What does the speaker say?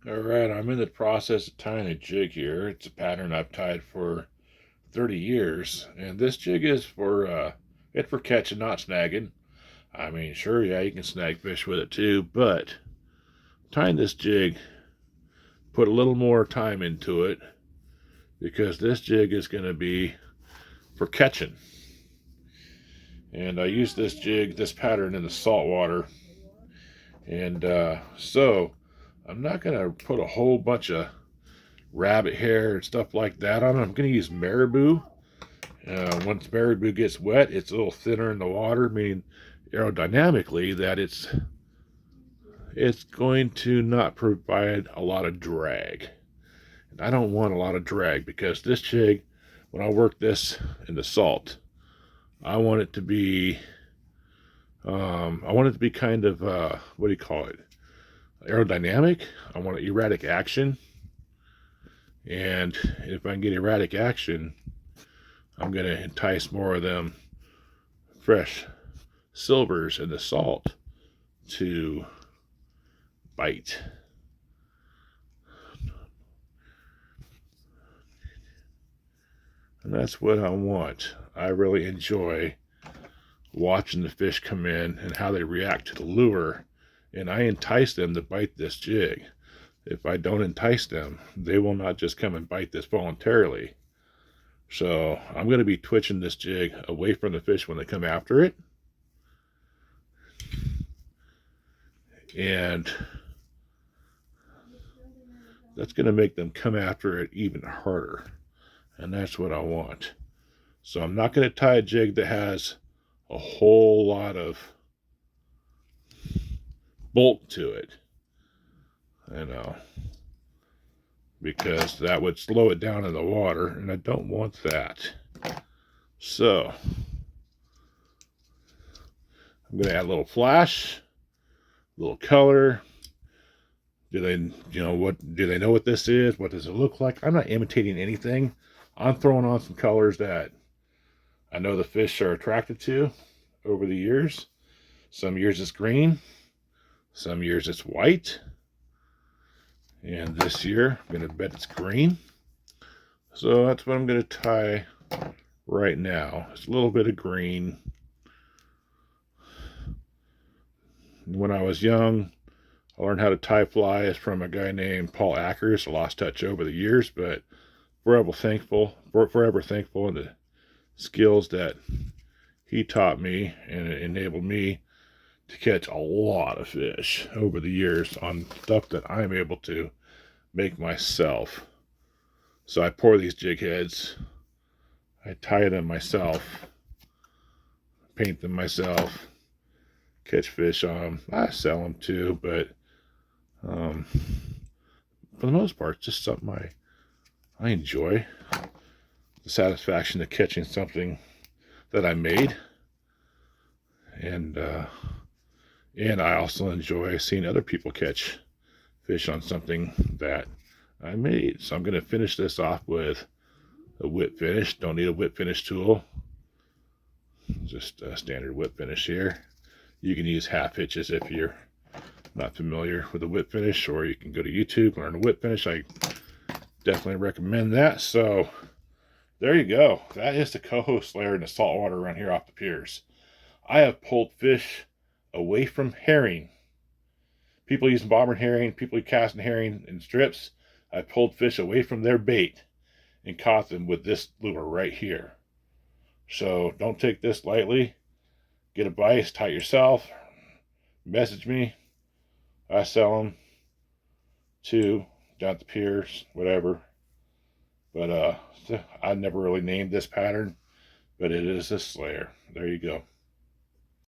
Alright, I'm in the process of tying a jig here. It's a pattern I've tied for 30 years. And this jig is it's for catching, not snagging. I mean, sure, yeah, you can snag fish with it too, but tying this jig, put a little more time into it because this jig is going to be for catching. And I use this pattern in the saltwater. And so I'm not going to put a whole bunch of rabbit hair and stuff like that on it. I'm going to use marabou. Once marabou gets wet, it's a little thinner in the water, meaning aerodynamically that it's going to not provide a lot of drag. And I don't want a lot of drag because this jig, when I work this in the salt, I want it to be kind of what do you call it? Aerodynamic. I want erratic action, and if I can get erratic action, I'm going to entice more of them fresh silvers in the salt to bite. And that's what I want. I really enjoy watching the fish come in and how they react to the lure, and I entice them to bite this jig. If I don't entice them, they will not just come and bite this voluntarily. So I'm going to be twitching this jig away from the fish when they come after it. And that's going to make them come after it even harder. And that's what I want. So I'm not going to tie a jig that has a whole lot of bulk to it. You know, because that would slow it down in the water, and I don't want that. So I'm going to add a little flash, a little color. Do they know what this is? What does it look like? I'm not imitating anything. I'm throwing on some colors that I know the fish are attracted to over the years. Some years it's green, some years it's white. And this year, I'm going to bet it's green. So that's what I'm going to tie right now. It's a little bit of green. When I was young, I learned how to tie flies from a guy named Paul Ackers. I lost touch over the years, but forever thankful in the skills that he taught me, and it enabled me to catch a lot of fish over the years on stuff that I'm able to make myself. So I pour these jig heads, I tie them myself, paint them myself, catch fish on them. I sell them too, but for the most part, it's just something I enjoy. The satisfaction of catching something that I made, and I also enjoy seeing other people catch fish on something that I made. So I'm going to finish this off with a whip finish. Don't need a whip finish tool. Just a standard whip finish here. You can use half hitches if you're not familiar with a whip finish, or you can go to YouTube, learn a whip finish. I definitely recommend that. So there you go. That is the coho slayer in the saltwater around here off the piers. I have pulled fish away from herring. People using bobber herring, people casting herring in strips. I pulled fish away from their bait and caught them with this lure right here. So don't take this lightly. Get a vise, tie it yourself. Message me. I sell them too, down at the piers, whatever. But I never really named this pattern, but it is a slayer. There you go.